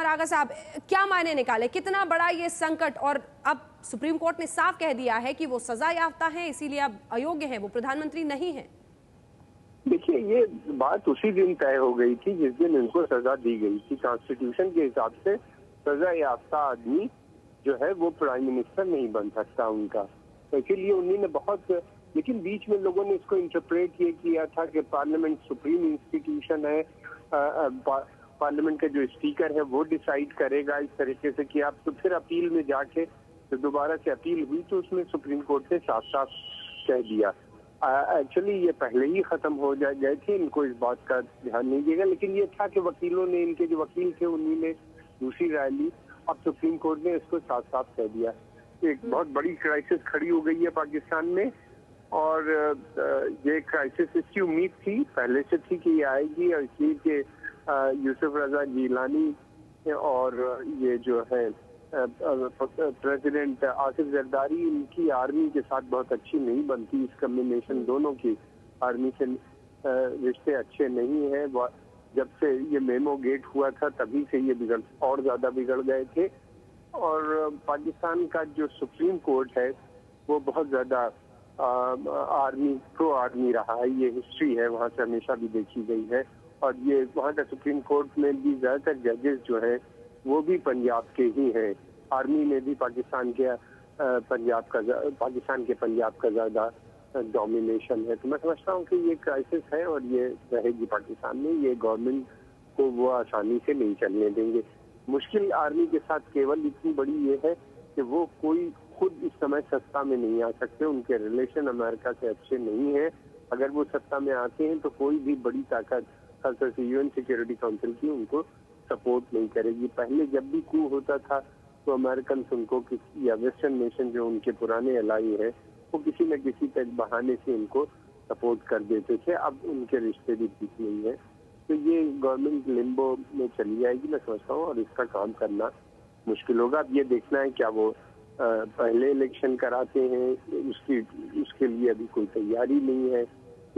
आगा साहब, क्या मायने निकाले, कितना बड़ा ये संकट? और अब सुप्रीम कोर्ट ने साफ कह दिया है कि वो सजा याफ्ता हैं, इसीलिए अब अयोग्य हैं, वो प्रधानमंत्री नहीं है। देखिए, ये बात उसी दिन तय हो गई थी जिस दिन इनको सजा दी गई थी। कॉन्स्टिट्यूशन के हिसाब से सजा याफ्ता आदमी जो है वो प्राइम मिनिस्टर नहीं बन सकता उनका, तो इसीलिए उन्होंने बहुत, लेकिन बीच में लोगों ने इसको इंटरप्रेट ये किया था कि पार्लियामेंट सुप्रीम इंस्टीट्यूशन है, पार्लियामेंट का जो स्पीकर है वो डिसाइड करेगा इस तरीके से कि आप, तो फिर अपील में जाके तो दोबारा से अपील हुई तो उसमें सुप्रीम कोर्ट ने साफ साफ कह दिया। एक्चुअली ये पहले ही खत्म हो गए थे, इनको इस बात का ध्यान नहीं दिएगा, लेकिन ये था कि वकीलों ने, इनके जो वकील थे उन्होंने दूसरी राय ली। अब सुप्रीम कोर्ट ने इसको साफ साफ कह दिया। एक बहुत बड़ी क्राइसिस खड़ी हो गई है पाकिस्तान में, और ये क्राइसिस इसकी उम्मीद थी, पहले से थी कि ये आएगी, और इसलिए कि यूसुफ रजा जिलानी और ये जो है प्रेसिडेंट आसिफ जरदारी, इनकी आर्मी के साथ बहुत अच्छी नहीं बनती। इस कम्बिनेशन दोनों की आर्मी से रिश्ते अच्छे नहीं है। जब से ये मेमो गेट हुआ था तभी से ये और ज्यादा बिगड़ गए थे। और पाकिस्तान का जो सुप्रीम कोर्ट है वो बहुत ज्यादा प्रो आर्मी रहा है, ये हिस्ट्री है, वहाँ से हमेशा भी देखी गई है। और ये वहाँ का सुप्रीम कोर्ट में भी ज्यादातर जजेस जो है वो भी पंजाब के ही हैं। आर्मी में भी पाकिस्तान के पंजाब का ज्यादा डोमिनेशन है। तो मैं समझता हूँ कि ये क्राइसिस है और ये रहेगी पाकिस्तान में। ये गवर्नमेंट को वो आसानी से नहीं चलने देंगे। मुश्किल आर्मी के साथ केवल इतनी बड़ी ये है कि वो कोई खुद इस समय सत्ता में नहीं आ सकते, उनके रिलेशन अमेरिका से अच्छे नहीं है। अगर वो सत्ता में आते हैं तो कोई भी बड़ी ताकत, खासतौर से यूएन सिक्योरिटी काउंसिल की, उनको सपोर्ट नहीं करेगी। पहले जब भी कू होता था तो अमेरिकन उनको या वेस्टर्न नेशन जो उनके पुराने अलाई है वो किसी न किसी बहाने से इनको सपोर्ट कर देते थे। अब उनके रिश्ते भी ठीक नहीं है, तो ये गवर्नमेंट लिम्बो में चली जाएगी मैं समझता हूँ, और इसका काम करना मुश्किल होगा। अब ये देखना है क्या वो पहले इलेक्शन कराते हैं, उसके लिए अभी कोई तैयारी नहीं है,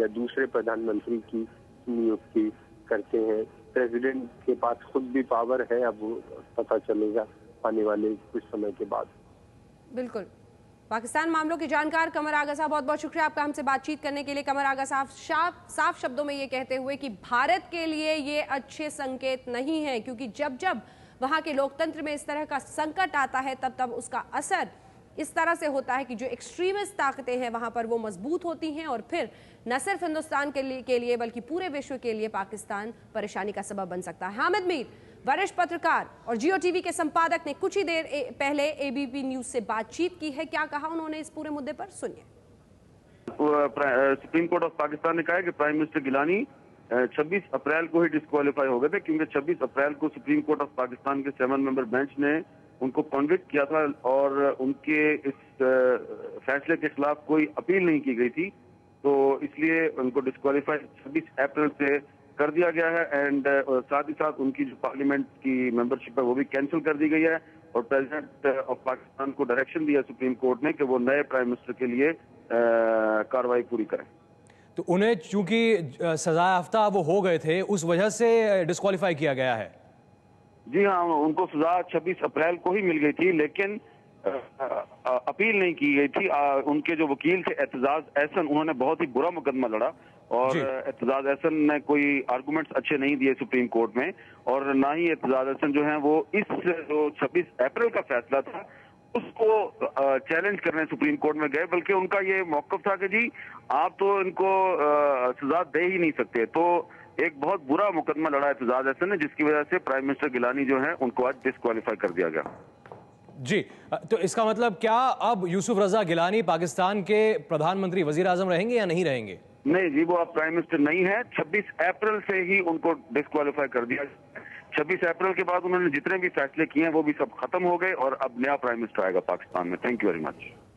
या दूसरे प्रधानमंत्री की नियुक्ति करते हैं। प्रेसिडेंट के पास खुद भी पावर है, अब वो पता चलेगा आने वाले कुछ समय के बाद। बिल्कुल। पाकिस्तान मामलों के जानकार कमर आगा साहब, बहुत बहुत शुक्रिया आपका हमसे बातचीत करने के लिए। कमर आगा साहब साफ शब्दों में ये कहते हुए कि भारत के लिए ये अच्छे संकेत नहीं है, क्योंकि जब जब वहां के लोकतंत्र में इस तरह का संकट आता है तब तब उसका असर इस तरह से होता है कि जो एक्सट्रीमिस्ट ताकतें हैं वहां पर वो मजबूत होती हैं, और फिर न सिर्फ हिंदुस्तान के लिए बल्कि पूरे विश्व के लिए पाकिस्तान परेशानी का सबब बन सकता है। हामिद मीर, वरिष्ठ पत्रकार और जियो टीवी के संपादक, ने कुछ ही देर पहले एबीपी न्यूज से बातचीत की है। क्या कहा उन्होंने इस पूरे मुद्दे पर, सुनिए। सुप्रीम कोर्ट ऑफ पाकिस्तान ने कहा है कि प्राइम मिनिस्टर गिलानी 26 अप्रैल को ही डिस्क्वालीफाई हो गए थे, क्योंकि 26 अप्रैल को सुप्रीम कोर्ट ऑफ पाकिस्तान के 7 मेंबर बेंच ने उनको कन्विक्ट किया था, और उनके इस फैसले के खिलाफ कोई अपील नहीं की गई थी, तो इसलिए उनको डिस्क्वालीफाई 26 अप्रैल से कर दिया गया है। एंड साथ ही साथ उनकी जो पार्लियामेंट की मेंबरशिप है वो भी कैंसिल कर दी गई है, और प्रेसिडेंट ऑफ पाकिस्तान को डायरेक्शन दिया सुप्रीम कोर्ट ने कि वो नए प्राइम मिनिस्टर के लिए कार्रवाई पूरी करें। तो उन्हें चूंकि सजा याफ्ता वो हो गए थे, उस वजह से डिस्क्वालीफाई किया गया है? जी हाँ, उनको सजा 26 अप्रैल को ही मिल गई थी, लेकिन अपील नहीं की गई थी। उनके जो वकील थे एतजाज एहसन, उन्होंने बहुत ही बुरा मुकदमा लड़ा, और एतजाज एहसन ने कोई आर्गुमेंट्स अच्छे नहीं दिए सुप्रीम कोर्ट में, और ना ही एतजाज एहसन जो है वो इस जो 26 अप्रैल का फैसला था उसको चैलेंज करने सुप्रीम कोर्ट में गए, बल्कि उनका ये मौकफ था कि जी आप तो इनको सजा दे ही नहीं सकते। तो एक बहुत बुरा मुकदमा लड़ा एतजाज एहसन ने, जिसकी वजह से प्राइम मिनिस्टर गिलानी जो है उनको आज डिस्क्वालीफाई कर दिया गया। जी, तो इसका मतलब क्या अब यूसुफ रजा गिलानी पाकिस्तान के प्रधानमंत्री, वजीर आजम रहेंगे या नहीं रहेंगे? नहीं जी, वो अब प्राइम मिनिस्टर नहीं है। 26 अप्रैल से ही उनको डिस्क्वालीफाई कर दिया। 26 अप्रैल के बाद उन्होंने जितने भी फैसले किए हैं वो भी सब खत्म हो गए, और अब नया प्राइम मिनिस्टर आएगा पाकिस्तान में। Thank you very much.